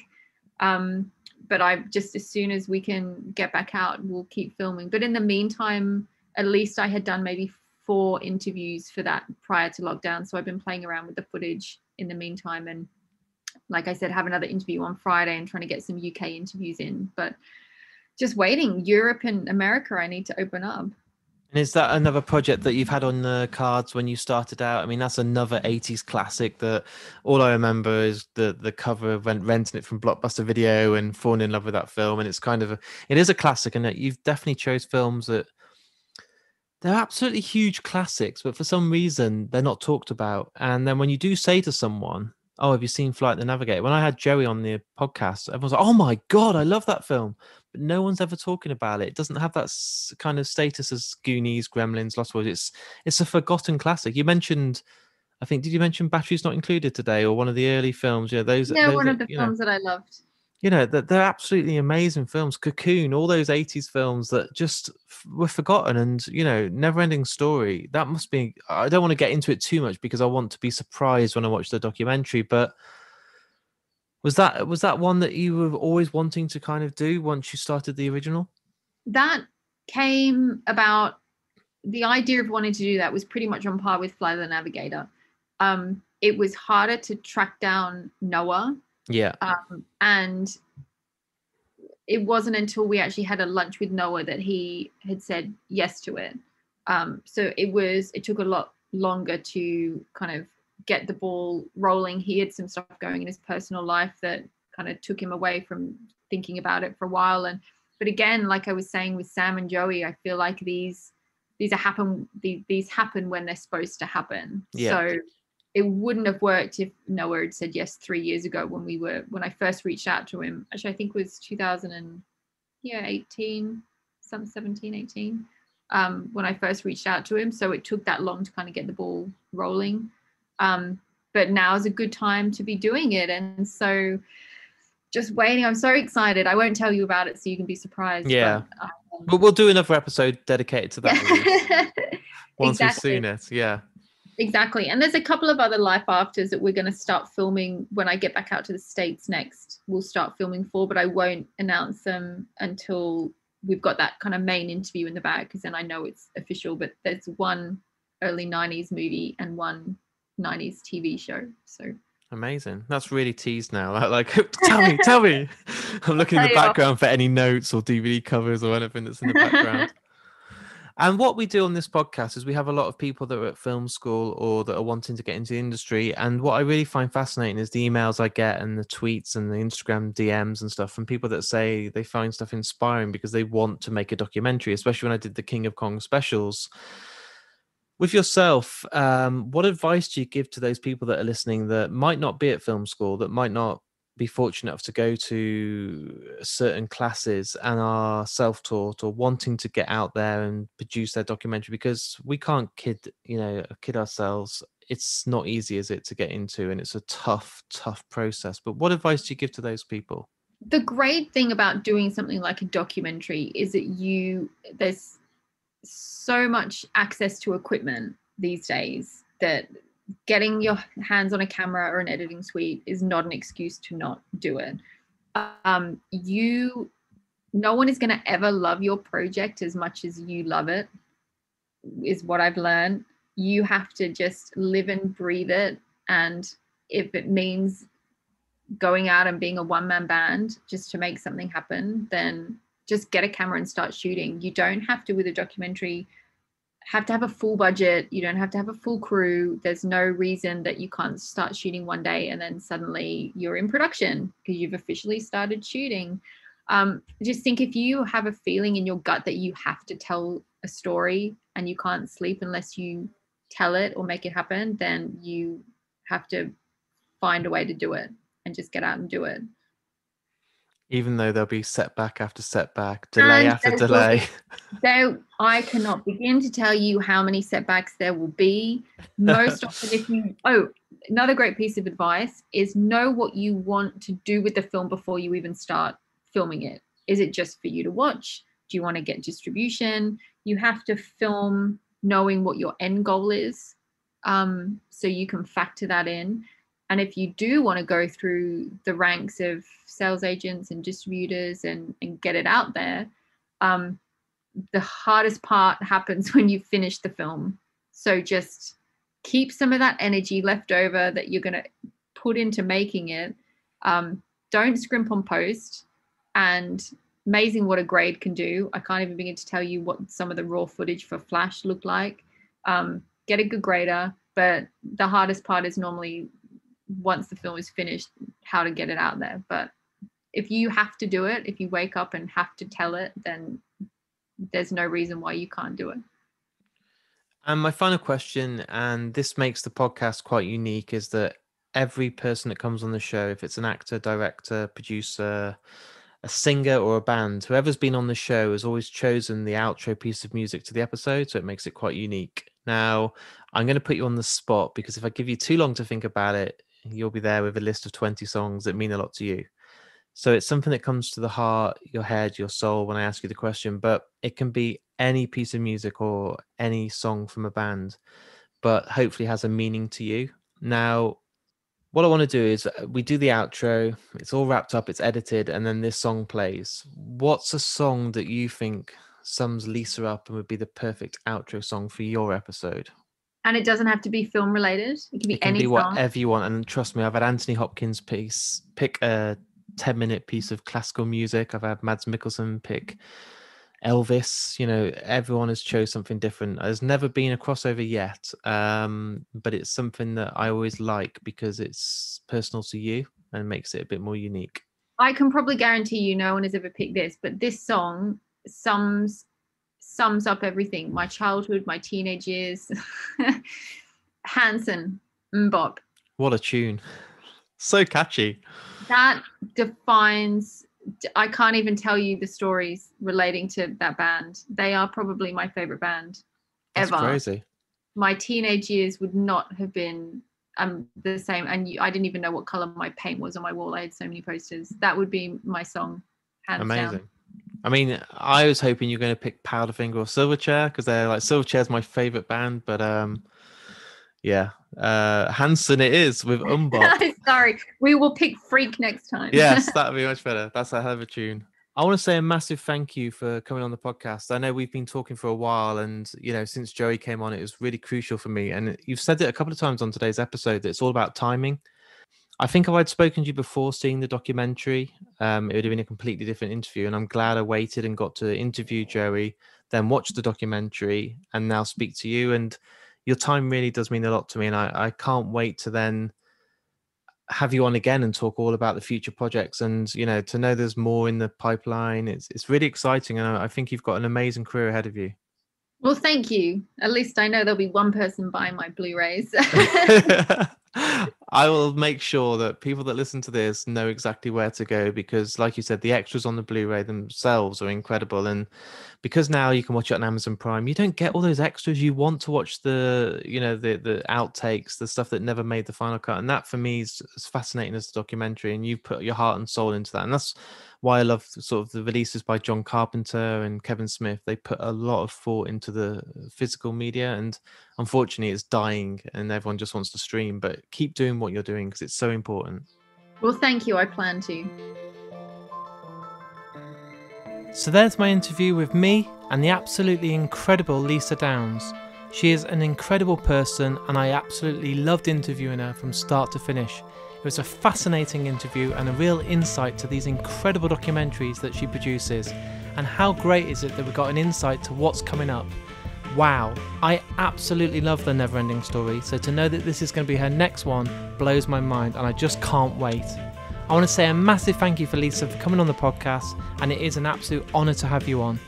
But I just, as soon as we can get back out, we'll keep filming. But in the meantime, at least I had done maybe 4 interviews for that prior to lockdown. So I've been playing around with the footage in the meantime. And like I said, have another interview on Friday and trying to get some UK interviews in. But just waiting. Europe and America, I need to open up. And is that another project that you've had on the cards when you started out? I mean, that's another 80s classic that all I remember is the cover of renting it from Blockbuster Video and falling in love with that film. And it's kind of it is a classic, and that you've definitely chose films that they're absolutely huge classics, but for some reason they're not talked about. And then when you do say to someone, "Oh, have you seen Flight the Navigator?" When I had Joey on the podcast, everyone's like, "Oh my God, I love that film." But no one's ever talking about it. It doesn't have that kind of status as Goonies, Gremlins, Lost World. It's a forgotten classic. You mentioned, I think, did you mention Batteries Not Included today, or one of the early films? Yeah, those One are, of the films that I loved. they're absolutely amazing films. Cocoon, all those 80s films that just were forgotten. And Neverending Story, that must be, I don't want to get into it too much because I want to be surprised when I watch the documentary, but was that one that you were always wanting to kind of do once you started the original? That came about, the idea of wanting to do that was pretty much on par with Fly the Navigator. It was harder to track down Noah. Yeah. And it wasn't until we actually had a lunch with Noah that he had said yes to it. So it took a lot longer to kind of get the ball rolling. He had some stuff going in his personal life that kind of took him away from thinking about it for a while. But again, like I was saying with Sam and Joey, I feel like these happen when they're supposed to happen. Yeah. So it wouldn't have worked if Noah had said yes 3 years ago when I first reached out to him. Actually, I think it was 2018, 17, 18, when I first reached out to him. So it took that long to kind of get the ball rolling. But now is a good time to be doing it. And so just waiting. I'm so excited. I won't tell you about it so you can be surprised. Yeah. But we'll do another episode dedicated to that once we've seen it. Yeah. Exactly. And there's a couple of other life afters that we're going to start filming when I get back out to the States next. We'll start filming for, but I won't announce them until we've got that kind of main interview in the bag, because then I know it's official. But there's one early 90s movie and one 90s TV show. So amazing. That's really teased now. Like, tell me. I'm looking in the background for any notes or DVD covers or anything that's in the background. And what we do on this podcast is we have a lot of people that are at film school or that are wanting to get into the industry. And what I really find fascinating is the emails I get and the tweets and the Instagram DMs and stuff from people that say they find stuff inspiring because they want to make a documentary, especially when I did the King of Kong specials. With yourself, what advice do you give to those people that are listening that might not be at film school, that might not be fortunate enough to go to certain classes and are self-taught or wanting to get out there and produce their documentary? Because we can't kid ourselves. It's not easy, is it, to get into, and it's a tough process. But what advice do you give to those people? The great thing about doing something like a documentary is that there's so much access to equipment these days that getting your hands on a camera or an editing suite is not an excuse to not do it. No one is going to ever love your project as much as you love it. is what I've learned. You have to just live and breathe it. And if it means going out and being a one-man band just to make something happen, then just get a camera and start shooting. You don't have to, with a documentary, have to have a full budget. You don't have to have a full crew. There's no reason that you can't start shooting one day and then suddenly you're in production because you've officially started shooting. Just think, if you have a feeling in your gut that you have to tell a story and you can't sleep unless you tell it or make it happen, then you have to find a way to do it and just get out and do it. Even though there'll be setback after setback, delay after delay. I cannot begin to tell you how many setbacks there will be. Most often, another great piece of advice is know what you want to do with the film before you even start filming it. Is it just for you to watch? Do you want to get distribution? You have to film knowing what your end goal is, so you can factor that in. And if you do want to go through the ranks of sales agents and distributors and get it out there, the hardest part happens when you finish the film. So just keep some of that energy left over that you're going to put into making it. Don't scrimp on post. And amazing what a grade can do. I can't even begin to tell you what some of the raw footage for Flash looked like. Get a good grader. But the hardest part is normally, once the film is finished, how to get it out there. But if you have to do it, if you wake up and have to tell it, then there's no reason why you can't do it. And my final question, and this makes the podcast quite unique, is that every person that comes on the show, if it's an actor, director, producer, a singer or a band, whoever's been on the show has always chosen the outro piece of music to the episode, so it makes it quite unique. Now, I'm going to put you on the spot because if I give you too long to think about it, you'll be there with a list of 20 songs that mean a lot to you. So it's something that comes to the heart, your head, your soul when I ask you the question, but it can be any piece of music or any song from a band, but hopefully has a meaning to you. Now, what I want to do is we do the outro, it's all wrapped up, it's edited, and then this song plays. What's a song that you think sums Lisa up and would be the perfect outro song for your episode? And it doesn't have to be film related. It can be any song. Whatever you want. And trust me, I've had Anthony Hopkins pick a 10-minute piece of classical music. I've had Mads Mikkelsen pick Elvis. You know, everyone has chose something different. There's never been a crossover yet, but it's something that I always like because it's personal to you and makes it a bit more unique. I can probably guarantee you no one has ever picked this, but this song sums up everything. My childhood, my teenage years. Hanson, Mbop. What a tune. So catchy. That defines, I can't even tell you the stories relating to that band. They are probably my favorite band ever. That's crazy. My teenage years would not have been the same. And I didn't even know what color my paint was on my wall. I had so many posters. That would be my song, hands down. I mean, I was hoping you're going to pick Powderfinger or Silverchair because they're like, Silverchair's my favorite band, but yeah, Hanson it is with Mbop. Sorry, we will pick Freak next time. Yes, that would be much better. That's a hell of a tune. I want to say a massive thank you for coming on the podcast. I know we've been talking for a while, and you know, since Joey came on, it was really crucial for me. And you've said it a couple of times on today's episode that it's all about timing. I think if I'd spoken to you before seeing the documentary, it would have been a completely different interview. And I'm glad I waited and got to interview Joey, then watch the documentary, and now speak to you. And your time really does mean a lot to me. And I can't wait to then have you on again and talk all about the future projects. And, you know, to know there's more in the pipeline, it's really exciting. And I think you've got an amazing career ahead of you. Well, thank you. At least I know there'll be one person buying my Blu-rays. I will make sure that people that listen to this know exactly where to go because, like you said, the extras on the Blu-ray themselves are incredible. And because now you can watch it on Amazon Prime, you don't get all those extras. You want to watch the outtakes, the stuff that never made the final cut. And that for me is as fascinating as the documentary. And you put your heart and soul into that. And that's why I love sort of the releases by John Carpenter and Kevin Smith. They put a lot of thought into the physical media, and unfortunately it's dying and everyone just wants to stream, but keep doing what you're doing because it's so important. Well, thank you. I plan to. So there's my interview with me, and the absolutely incredible Lisa Downs. She is an incredible person and I absolutely loved interviewing her from start to finish. It was a fascinating interview and a real insight to these incredible documentaries that she produces. And how great is it that we got an insight to what's coming up. Wow, I absolutely love The Neverending Story, so to know that this is going to be her next one blows my mind and I just can't wait. I want to say a massive thank you for Lisa for coming on the podcast, and it is an absolute honour to have you on.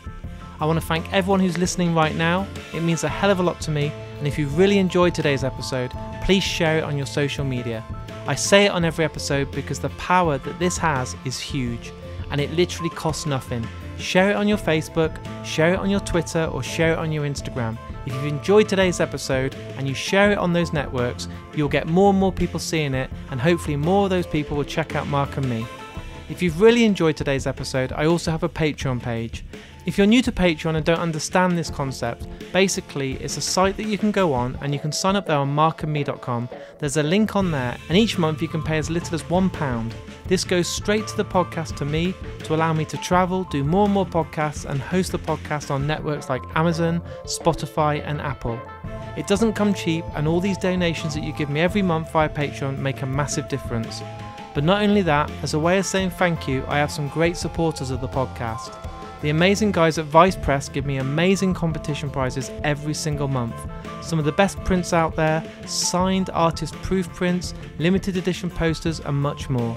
I want to thank everyone who's listening right now. It means a hell of a lot to me, and if you've really enjoyed today's episode, please share it on your social media. I say it on every episode because the power that this has is huge, and it literally costs nothing. Share it on your Facebook, share it on your Twitter, or share it on your Instagram. If you've enjoyed today's episode and you share it on those networks, you'll get more and more people seeing it, and hopefully more of those people will check out Mark and me. If you've really enjoyed today's episode, I also have a Patreon page. If you're new to Patreon and don't understand this concept, basically it's a site that you can go on and you can sign up there on markandme.com. There's a link on there, and each month you can pay as little as £1. This goes straight to the podcast to me to allow me to travel, do more and more podcasts, and host the podcast on networks like Amazon, Spotify and Apple. It doesn't come cheap, and all these donations that you give me every month via Patreon make a massive difference. But not only that, as a way of saying thank you, I have some great supporters of the podcast. The amazing guys at Vice Press give me amazing competition prizes every single month. Some of the best prints out there, signed artist proof prints, limited edition posters and much more.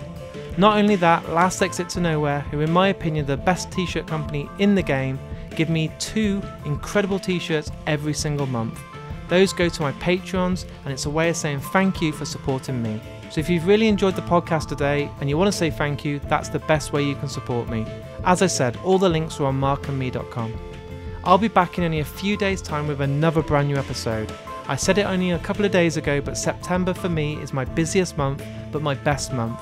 Not only that, Last Exit to Nowhere, who in my opinion are the best t-shirt company in the game, give me 2 incredible t-shirts every single month. Those go to my Patreons, and it's a way of saying thank you for supporting me. So if you've really enjoyed the podcast today and you want to say thank you, that's the best way you can support me. As I said, all the links are on markandme.com. I'll be back in only a few days' time with another brand new episode. I said it only a couple of days ago, but September for me is my busiest month, but my best month.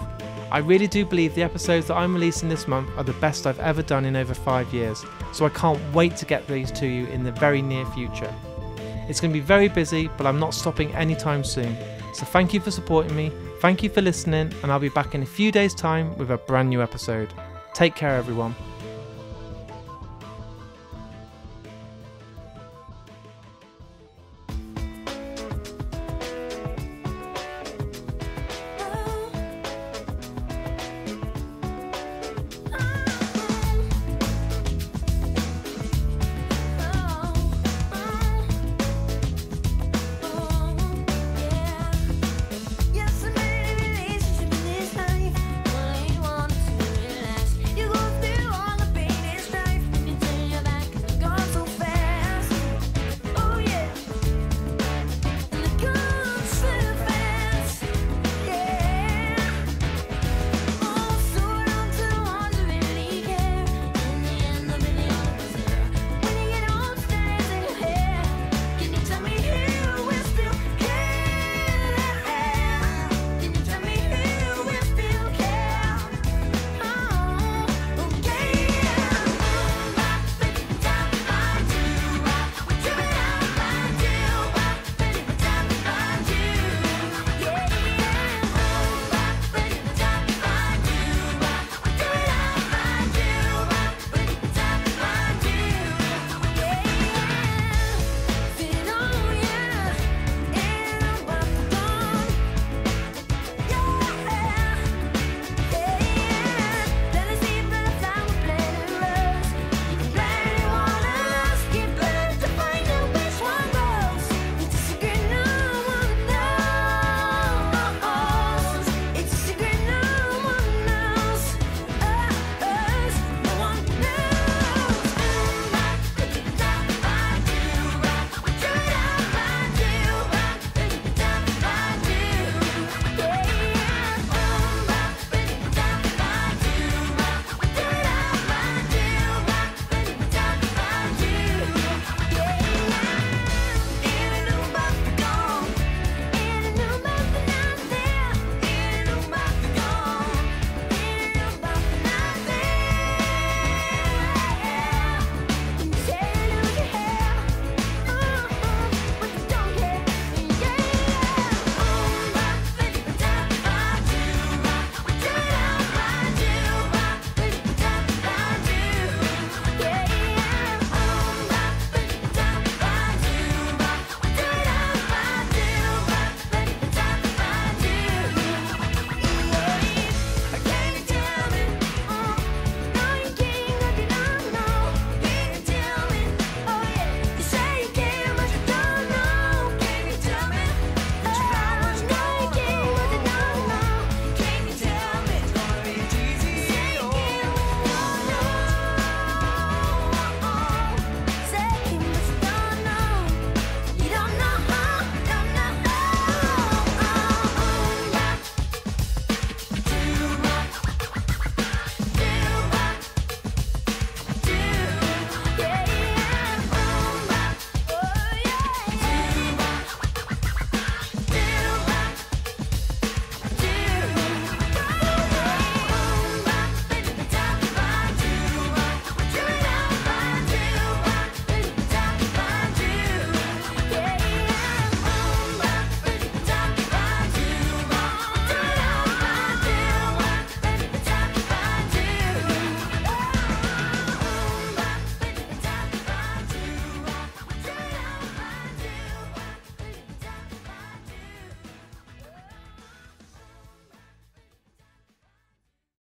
I really do believe the episodes that I'm releasing this month are the best I've ever done in over 5 years, so I can't wait to get these to you in the very near future. It's going to be very busy, but I'm not stopping anytime soon. So thank you for supporting me, thank you for listening, and I'll be back in a few days' time with a brand new episode. Take care, everyone.